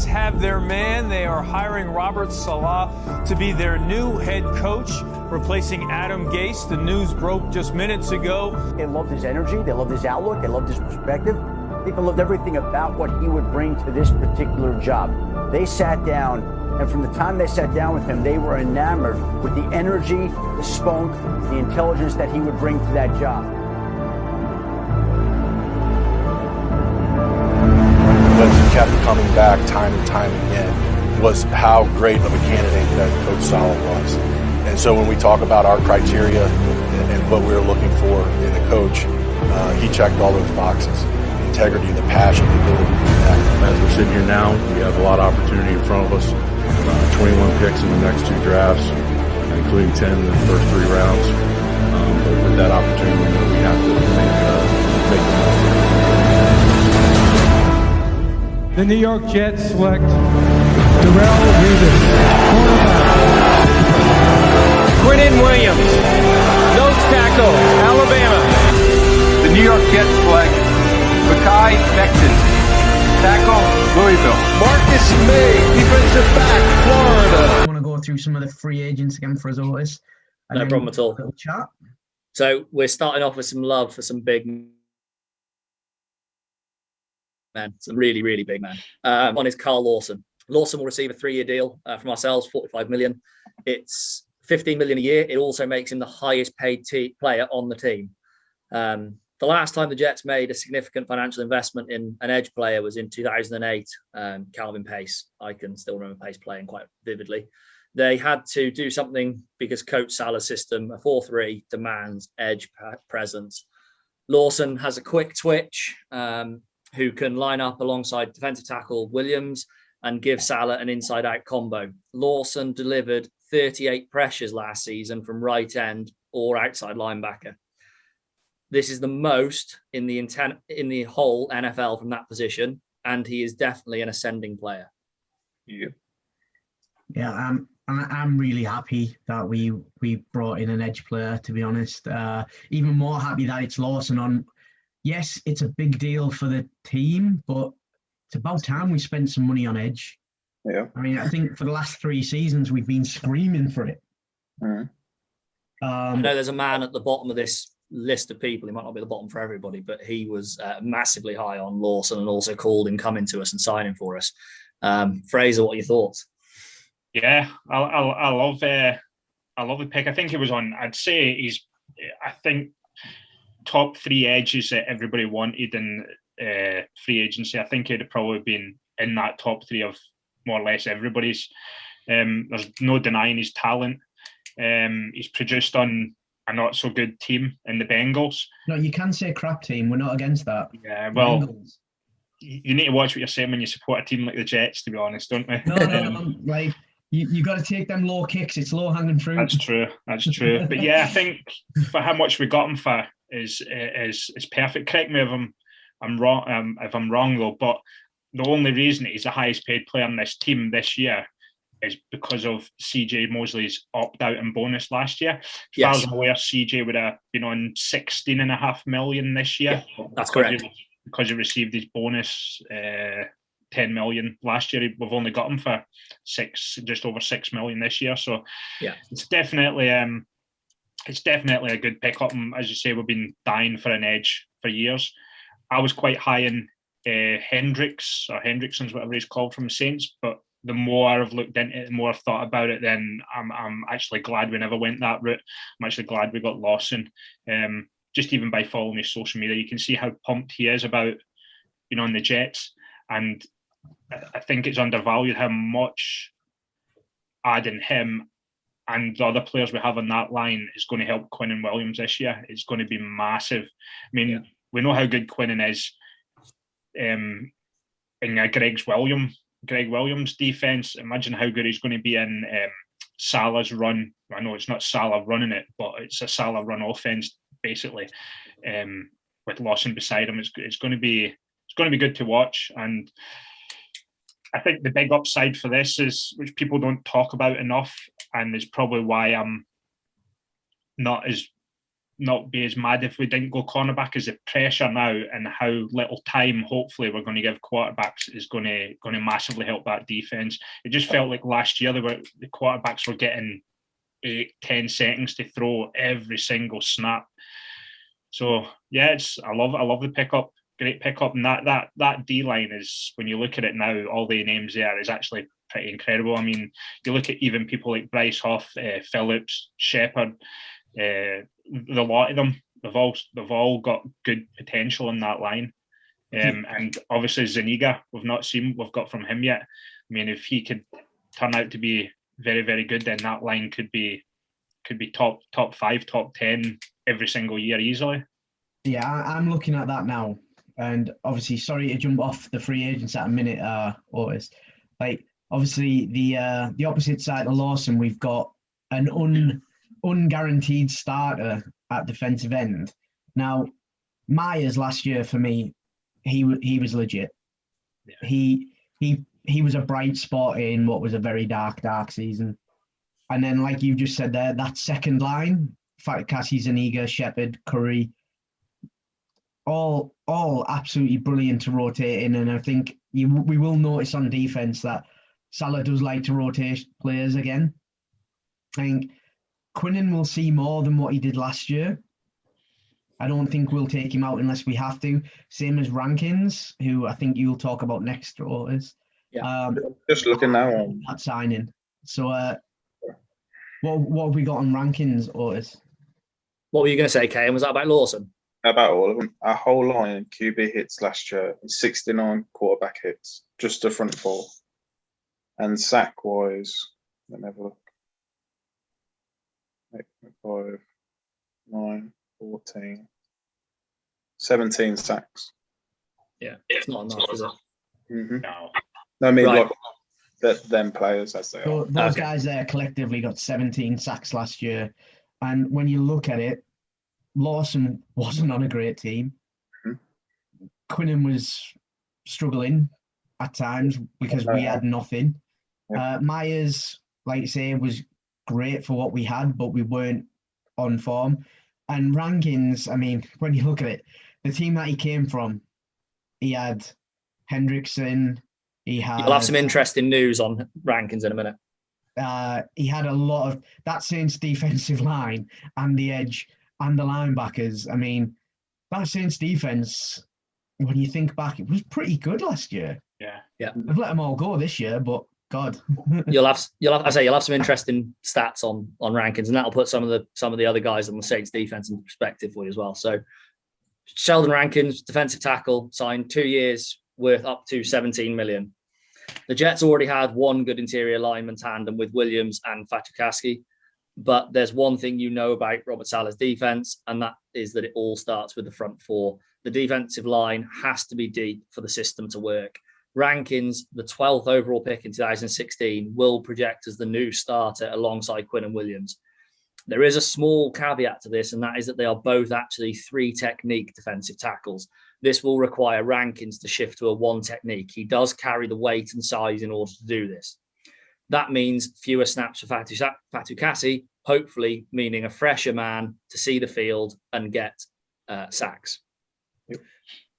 Have their man. They are hiring Robert Saleh to be their new head coach, replacing Adam Gase. The news broke just minutes ago. They loved his energy. They loved his outlook. They loved his perspective. People loved everything about what he would bring to this particular job. They sat down, and from the time they sat down with him, they were enamored with the energy, the spunk, the intelligence that he would bring to that job. What kept coming back time and time again was how great of a candidate that Coach Saleh was. And so when we talk about our criteria and what we were looking for in a coach, he checked all those boxes. The integrity, the passion, the ability to do that. As we're sitting here now, we have a lot of opportunity in front of us. 21 picks in the next 2 drafts, including 10 in the first 3 rounds. But with that opportunity, we have to make the most. The New York Jets select Darrell Revis, cornerback. Quinnen Williams, nose tackle, Alabama. The New York Jets select Mekhi Becton, tackle, Louisville. Marcus May, defensive back, Florida. I want to go through some of the free agents again for us always. No problem at all. Chat. So we're starting off with some love for some big man, some really, really big man. One is Carl Lawson. Lawson will receive a 3-year deal from ourselves, 45 million. It's 15 million a year. It also makes him the highest paid player on the team. The last time the Jets made a significant financial investment in an edge player was in 2008, Calvin Pace. I can still remember Pace playing quite vividly. They had to do something because Coach Saleh's system, a 4-3, demands edge presence. Lawson has a quick twitch, who can line up alongside defensive tackle Williams and give Saleh an inside-out combo. Lawson delivered 38 pressures last season from right end or outside linebacker. This is the most in the whole NFL from that position, and he is definitely an ascending player. Yeah, I'm really happy that we brought in an edge player, to be honest. Even more happy that it's Lawson on. Yes, it's a big deal for the team, but it's about time we spent some money on edge. Yeah. I mean, I think for the last 3 seasons, we've been screaming for it. Mm. I know there's a man at the bottom of this list of people. He might not be the bottom for everybody, but he was massively high on Lawson and also called him coming to us and signing for us. Fraser, what are your thoughts? Yeah, I love the pick. I think it was on. I'd say I think top 3 edges that everybody wanted in free agency. I think it'd probably been in that top 3 of more or less everybody's. There's no denying his talent. He's produced on a not so good team in the Bengals. No, you can say crap team. We're not against that. Yeah, well, Bengals. You need to watch what you're saying when you support a team like the Jets, to be honest, don't we? No, like you got to take them low kicks. It's low hanging fruit. That's true. But yeah, I think for how much we got him for is perfect. Correct me if I'm wrong. If I'm wrong though, but the only reason he's the highest paid player on this team this year is because of CJ Mosley's opt-out and bonus last year. As far as I'm aware, CJ would have been on 16.5 million this year. Yeah, that's correct. Because he received his bonus 10 million last year. We've only got him for just over 6 million this year. So yeah, it's definitely a good pickup. And as you say, we've been dying for an edge for years. I was quite high in Hendricks, or Hendrickson's, whatever he's called, from the Saints, but the more I've looked into it, the more I've thought about it, then I'm actually glad we never went that route. I'm actually glad we got Lawson. Just even by following his social media, you can see how pumped he is about being on the Jets. And I think it's undervalued how much adding him and the other players we have on that line is going to help Quinnen Williams this year. It's going to be massive. I mean, we know how good Quinnen is in Greg Williams' defense. Imagine how good he's going to be in Salah's run. I know it's not Salah running it, but it's a Salah run offense basically. With Lawson beside him, it's going to be good to watch. And I think the big upside for this is, which people don't talk about enough, and is probably why I'm not as not be as mad if we didn't go cornerback, is the pressure now and how little time hopefully we're going to give quarterbacks is going to massively help that defense. It just felt like last year the quarterbacks were getting 8-10 seconds to throw every single snap. So yeah, I love the pickup. Great pickup. And that D line is, when you look at it now, all the names there is actually pretty incredible. I mean, you look at even people like Bryce Huff, Phillips, Shepard, the lot of them, they've all got good potential in that line. And obviously Zuniga, we've not seen what we've got from him yet. I mean, if he could turn out to be very, very good, then that line could be top 5, top 10 every single year easily. Yeah, I'm looking at that now. And obviously, sorry to jump off the free agents at a minute, Otis. Like, obviously, the opposite side of Lawson, we've got an unguaranteed starter at defensive end. Now, Myers last year for me, he was legit. Yeah. He was a bright spot in what was a very dark season. And then, like you just said there, that second line, Fatukasi, Zuniga, Shepard, Curry, all absolutely brilliant to rotate in. And I think we will notice on defense that Salah does like to rotate players again. I think Quinnen will see more than what he did last year. I don't think we'll take him out unless we have to. Same as Rankins, who I think you'll talk about next, Otis. Yeah. Just looking now. That signing. So what have we got on Rankins, Otis? What were you going to say, Kay? And was that about Lawson? About all of them. Our whole line in QB hits last year is 69 quarterback hits, just the front four. And sack-wise, let me have a look. 8, 5, 9, 14, 17 sacks. Yeah, it's not enough, is it? Mm-hmm. No. I mean, Right. like them players as they are. Those guys there collectively got 17 sacks last year. And when you look at it, Lawson wasn't on a great team. Mm-hmm. Quinnen was struggling at times because we had nothing. Yeah. Myers, like you say, was great for what we had, but we weren't on form. And Rankins, I mean, when you look at it, the team that he came from, he had Hendrickson, he had... You'll have some interesting news on Rankins in a minute. He had a lot of... That Saints defensive line and the edge and the linebackers. I mean, that Saints defense, when you think back, it was pretty good last year. Yeah. I've let them all go this year, but God. you'll have some interesting stats on Rankins, and that'll put some of the other guys on the Saints defense in perspective for you as well. So Sheldon Rankins, defensive tackle, signed 2 years worth up to 17 million. The Jets already had one good interior lineman tandem with Williams and Fatukasi, but there's one thing you know about Robert Saleh's defense, and that is that it all starts with the front four. The defensive line has to be deep for the system to work. Rankins, the 12th overall pick in 2016, will project as the new starter alongside Quinnen Williams. There is a small caveat to this, and that is that they are both actually 3 technique defensive tackles. This will require Rankins to shift to a 1 technique. He does carry the weight and size in order to do this. That means fewer snaps for Fatukasi, hopefully meaning a fresher man to see the field and get sacks. Yep.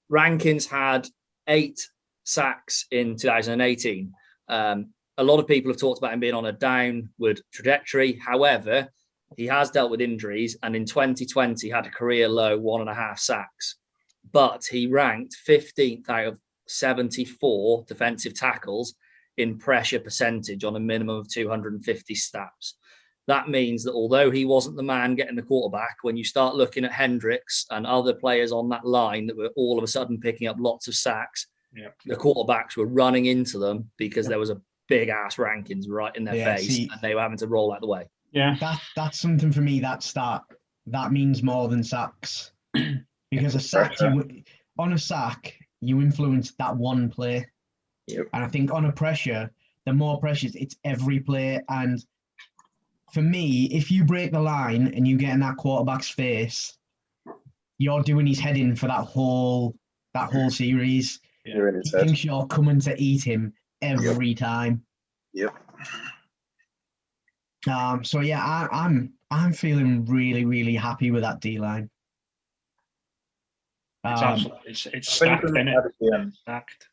Rankins had 8 sacks in 2018. A lot of people have talked about him being on a downward trajectory. However, he has dealt with injuries, and in 2020 had a career low 1.5 sacks. But he ranked 15th out of 74 defensive tackles in pressure percentage on a minimum of 250 snaps. That means that although he wasn't the man getting the quarterback, when you start looking at Hendricks and other players on that line that were all of a sudden picking up lots of sacks, the quarterbacks were running into them because there was a big ass Rankins right in their face, and they were having to roll out the way. Yeah, that's something for me. That means more than sacks, because a sack on a sack you influence that one play. Yep. And I think on a pressure, the more pressures, it's every play. And for me, if you break the line and you get in that quarterback's face, you're doing his head in for that whole series. You're in his head. He thinks you're coming to eat him every time. Yep. So yeah, I'm I'm feeling really, really happy with that D-line. It's absolutely, it's stacked, isn't it? Stacked.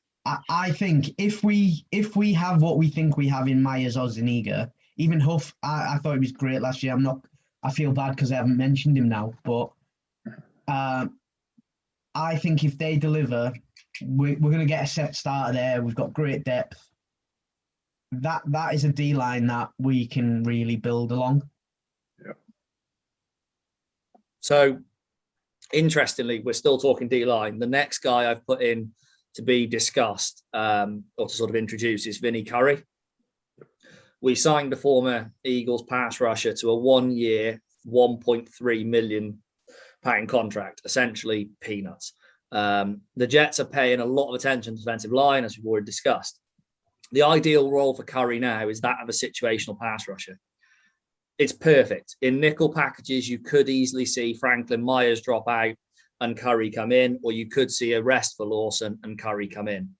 I think if we have what we think we have in Myers or Zuniga, even Huff, I thought he was great last year. I feel bad because I haven't mentioned him now, but I think if they deliver, we're going to get a set starter there. We've got great depth. That is a D-line that we can really build along. Yeah. So, interestingly, we're still talking D-line. The next guy I've put in to be discussed or to sort of introduce is Vinny Curry. We signed the former Eagles pass rusher to a 1-year, £1.3 million contract, essentially peanuts. The Jets are paying a lot of attention to defensive line, as we've already discussed. The ideal role for Curry now is that of a situational pass rusher. It's perfect. In nickel packages, you could easily see Franklin Myers drop out and Curry come in, or you could see a rest for Lawson and Curry come in.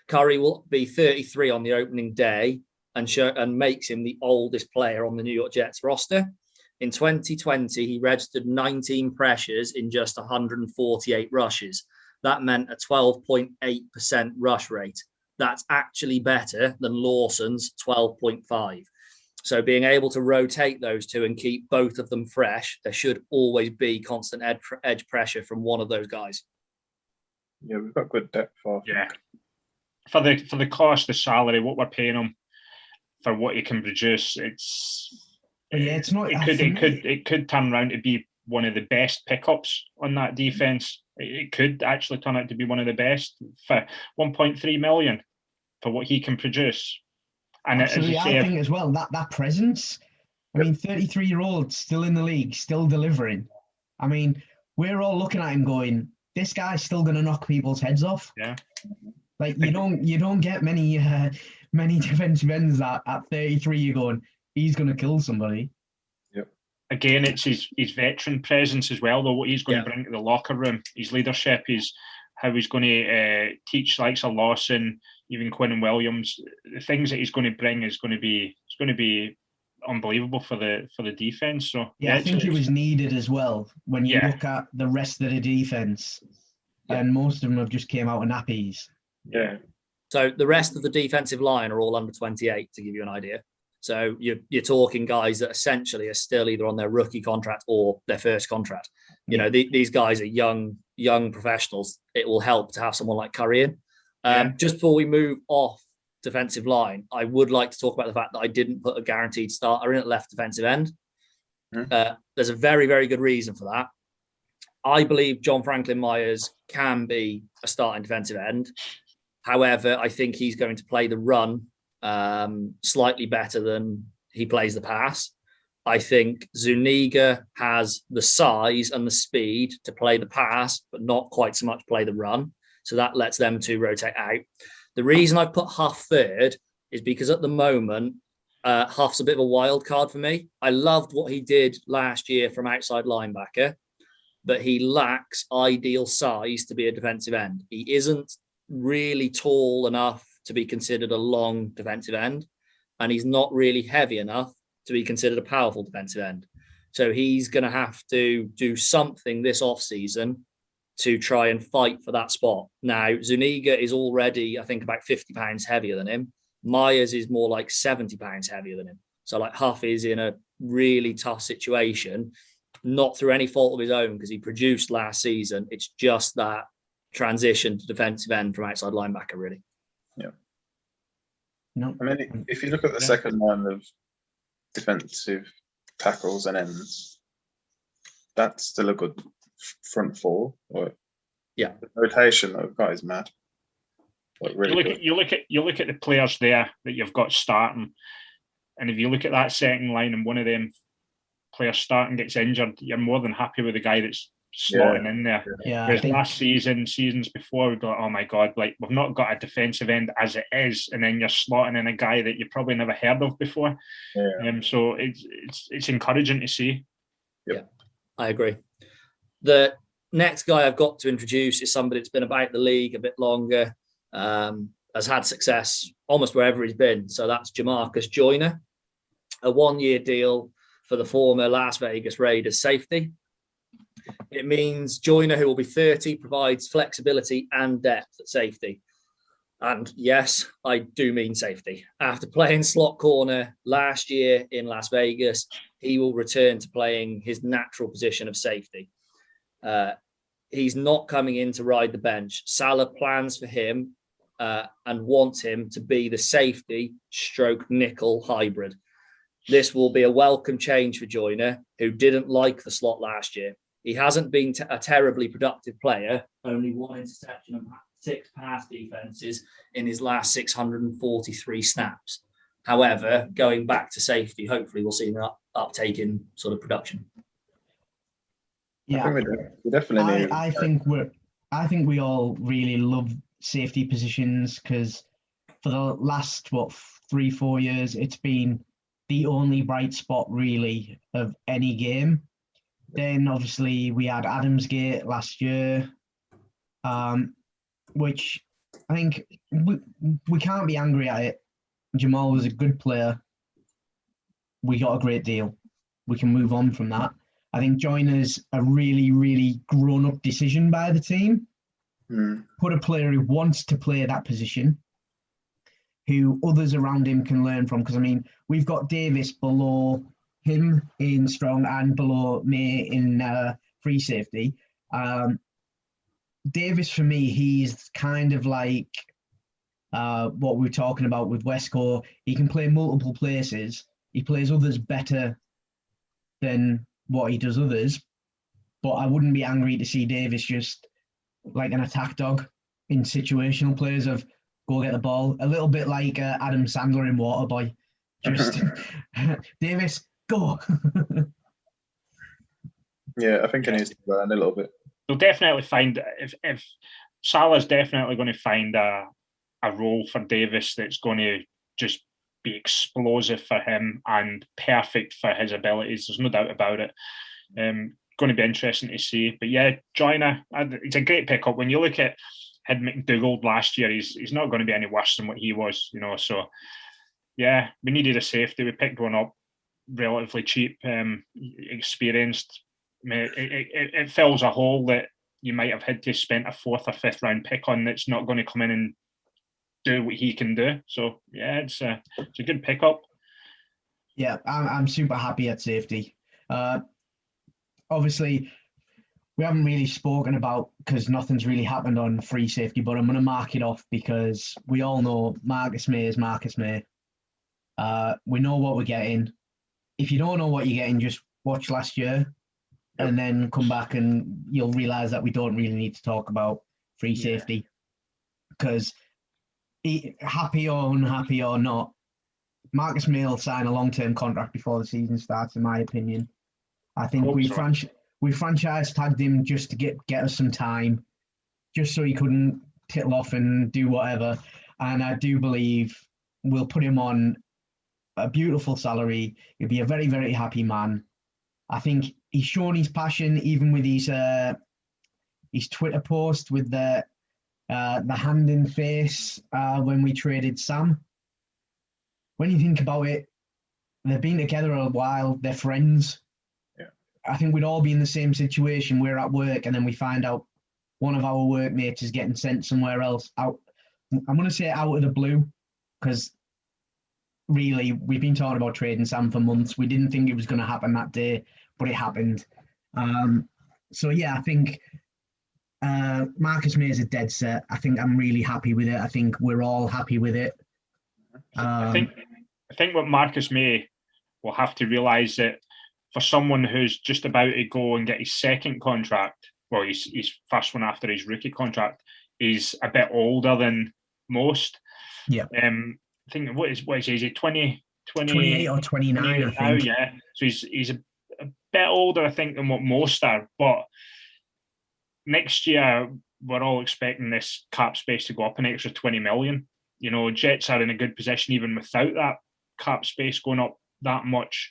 Curry will be 33 on the opening day and makes him the oldest player on the New York Jets roster. In 2020, he registered 19 pressures in just 148 rushes. That meant a 12.8% rush rate. That's actually better than Lawson's 12.5. So being able to rotate those two and keep both of them fresh, there should always be constant edge pressure from one of those guys. Yeah, we've got good depth. Yeah. For the cost, the salary, what we're paying him for what he can produce, it's not. It could turn around to be one of the best pickups on that defense. It could actually turn out to be one of the best for 1.3 million for what he can produce. And absolutely, I think as well that presence. I mean, 33-year-old still in the league, still delivering. I mean, we're all looking at him going, this guy's still going to knock people's heads off. Yeah. Like you don't get many defensive ends that at 33 you're going, he's going to kill somebody. Yep. Again, it's his veteran presence as well, though. What he's going to bring to the locker room, his leadership, how he's going to teach likes of Lawson, even Quinn Williams. The things that he's going to bring is going to be unbelievable for the defense. So I think it was needed as well when you look at the rest of the defense, and most of them have just came out of nappies. Yeah. So the rest of the defensive line are all under 28, to give you an idea. So you're talking guys that essentially are still either on their rookie contract or their first contract. You know, these guys are young professionals. It will help to have someone like Curry in. Just before we move off defensive line, I would like to talk about the fact that I didn't put a guaranteed starter in at left defensive end. There's a very, very good reason for that. I believe John Franklin Myers can be a starting defensive end. However, I think he's going to play the run slightly better than he plays the pass. I think Zuniga has the size and the speed to play the pass, but not quite so much play the run. So that lets them two rotate out. The reason I put Huff third is because at the moment, Huff's a bit of a wild card for me. I loved what he did last year from outside linebacker, but he lacks ideal size to be a defensive end. He isn't really tall enough to be considered a long defensive end, and he's not really heavy enough to be considered a powerful defensive end. So he's going to have to do something this offseason to try and fight for that spot. Now, Zuniga is already, I think, about 50 pounds heavier than him. Myers is more like 70 pounds heavier than him. So like Huff is in a really tough situation, not through any fault of his own, because he produced last season. It's just that transition to defensive end from outside linebacker, really. Yeah. No. I mean, if you look at the second line of defensive tackles and ends, that's still a good front four. The rotation that we've got is mad. Like really you look at the players there that you've got starting, and if you look at that second line and one of them players starting gets injured, you're more than happy with the guy that's slotting in there. Whereas last seasons before, we'd be like, oh my God, like we've not got a defensive end as it is, and then you're slotting in a guy that you probably never heard of before. So it's encouraging to see. Yeah, I agree. The next guy I've got to introduce is somebody that's been about the league a bit longer, has had success almost wherever he's been. So that's Jamarcus Joyner, a 1-year deal for the former Las Vegas Raiders safety. It means Joyner, who will be 30, provides flexibility and depth at safety. And yes, I do mean safety. After playing slot corner last year in Las Vegas, he will return to playing his natural position of safety. He's not coming in to ride the bench. Salah plans for him and wants him to be the safety stroke nickel hybrid. This will be a welcome change for Joyner, who didn't like the slot last year. He hasn't been a terribly productive player, only 1 interception and 6 pass defenses in his last 643 snaps. However, going back to safety, hopefully we'll see an uptake in sort of production. Yeah, we definitely. I think we all really love safety positions because for the last 3-4 years, it's been the only bright spot really of any game. Then obviously we had Adamsgate last year, which I think we can't be angry at it. Jamal was a good player. We got a great deal. We can move on from that. I think Joyner's a really, really grown-up decision by the team. Put a player who wants to play that position, who others around him can learn from. Because, I mean, we've got Davis below him in strong and below May in free safety. Davis, for me, he's kind of like what we were talking about with Westco. He can play multiple places. He plays others better than what he does others. But I wouldn't be angry to see Davis just like an attack dog in situational plays of go get the ball. A little bit like Adam Sandler in Waterboy. Just Davis, go. Yeah, I think he needs to learn a little bit. They'll definitely find, if Salah's definitely going to find a role for Davis that's going to just be explosive for him and perfect for his abilities. There's no doubt about it. Going to be interesting to see. But yeah, Joyner, it's a great pickup. When you look at Ed McDougald last year, he's not going to be any worse than what he was, So yeah, we needed a safety. We picked one up relatively cheap, experienced. It fills a hole that you might have had to spend a 4th or 5th round pick on that's not going to come in and do what he can do. So yeah, it's a good pickup. Yeah, I'm super happy at safety. Obviously, we haven't really spoken about because nothing's really happened on free safety, but I'm going to mark it off because we all know Marcus May is Marcus May. We know what we're getting. If you don't know what you're getting, just watch last year and then come back and you'll realise that we don't really need to talk about free safety because happy or unhappy or not, Marcus May will sign a long-term contract before the season starts, in my opinion. I think we franchise tagged him just to get us some time, just so he couldn't tittle off and do whatever. And I do believe we'll put him on a beautiful salary. He'll be a very, very happy man. I think he's shown his passion even with his Twitter post with the hand in face when we traded Sam. When you think about it, they've been together a while. They're friends. Yeah. I think we'd all be in the same situation. We're at work and then we find out one of our workmates is getting sent somewhere else out. I'm going to say out of the blue because really we've been talking about trading Sam for months. We didn't think it was going to happen that day, but it happened. So yeah, I think Marcus May is a dead set. I think I'm really happy with it. I think we're all happy with it. I think what Marcus May will have to realise that for someone who's just about to go and get his second contract, well, his first one after his rookie contract, is a bit older than most. Yeah. I think what is he 28 or 29, I think. Now, yeah. So he's a bit older, I think, than what most are. But next year, we're all expecting this cap space to go up an extra 20 million. Jets are in a good position even without that cap space going up that much.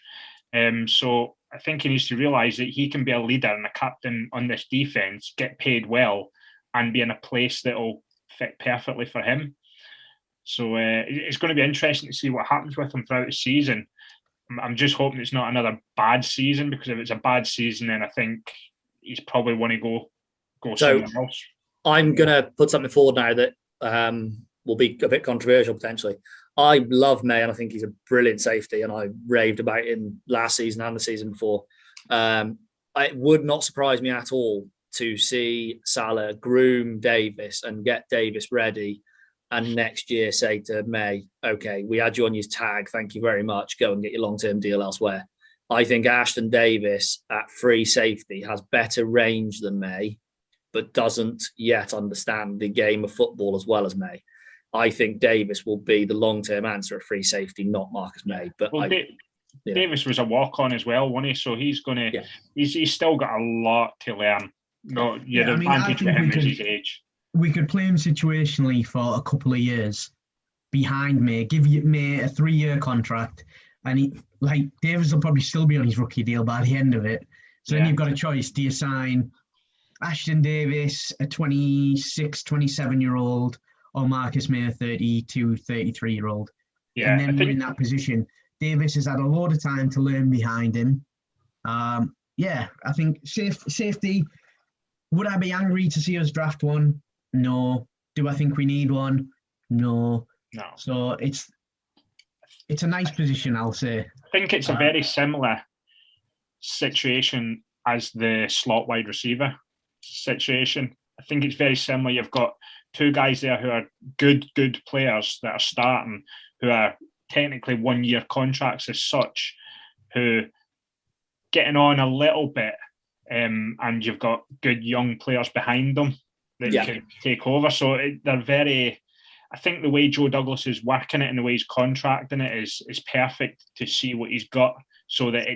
So I think he needs to realise that he can be a leader and a captain on this defence, get paid well, and be in a place that will fit perfectly for him. So it's going to be interesting to see what happens with him throughout the season. I'm just hoping it's not another bad season, because if it's a bad season, then I think he's probably want to go somewhere else. I'm going to put something forward now that will be a bit controversial potentially. I love May, and I think he's a brilliant safety, and I raved about him last season and the season before. It would not surprise me at all to see Salah groom Davis and get Davis ready, and next year say to May, okay, we had you on your tag, thank you very much, go and get your long-term deal elsewhere. I think Ashton Davis at free safety has better range than May, but doesn't yet understand the game of football as well as May. I think Davis will be the long-term answer at free safety, not Marcus May. But Davis was a walk-on as well, wasn't he? So he's going to, he's still got a lot to learn. No, the advantage for him is his age. We could play him situationally for a couple of years behind May, give May a 3-year contract, and Davis will probably still be on his rookie deal by the end of it. So then you've got a choice. Do you sign Ashton Davis, a 26, 27-year-old, or Marcus May, a 32, 33-year-old? Yeah, and then we're in that position. Davis has had a lot of time to learn behind him. I think safety. Would I be angry to see us draft one? No. Do I think we need one? No. So it's a nice position, I'll say. I think it's a very similar situation as the slot wide receiver situation. I think it's very similar. You've got two guys there who are good players that are starting, who are technically 1-year contracts as such, who getting on a little bit, and you've got good young players behind them that can take over. So they're very. I think the way Joe Douglas is working it and the way he's contracting it is perfect to see what he's got, so that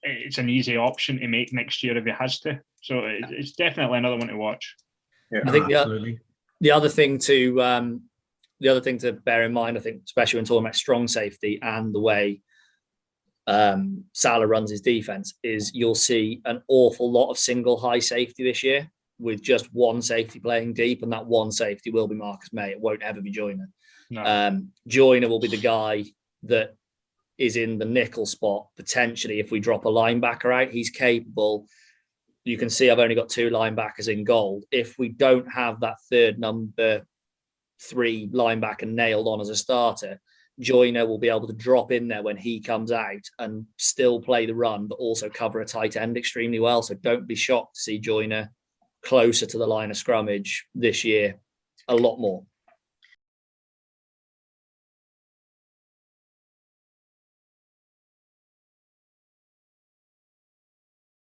it's an easy option to make next year if he has to. So it's definitely another one to watch. Yeah, I think the other thing to bear in mind, I think, especially when talking about strong safety and the way Salah runs his defense, is you'll see an awful lot of single high safety this year, with just one safety playing deep, and that one safety will be Marcus May. It won't ever be Joyner. No. Joyner will be the guy that is in the nickel spot, potentially, if we drop a linebacker out. He's capable. You can see I've only got 2 linebackers in gold. If we don't have that third number 3 linebacker nailed on as a starter, Joyner will be able to drop in there when he comes out and still play the run, but also cover a tight end extremely well. So don't be shocked to see Joyner closer to the line of scrummage this year, a lot more.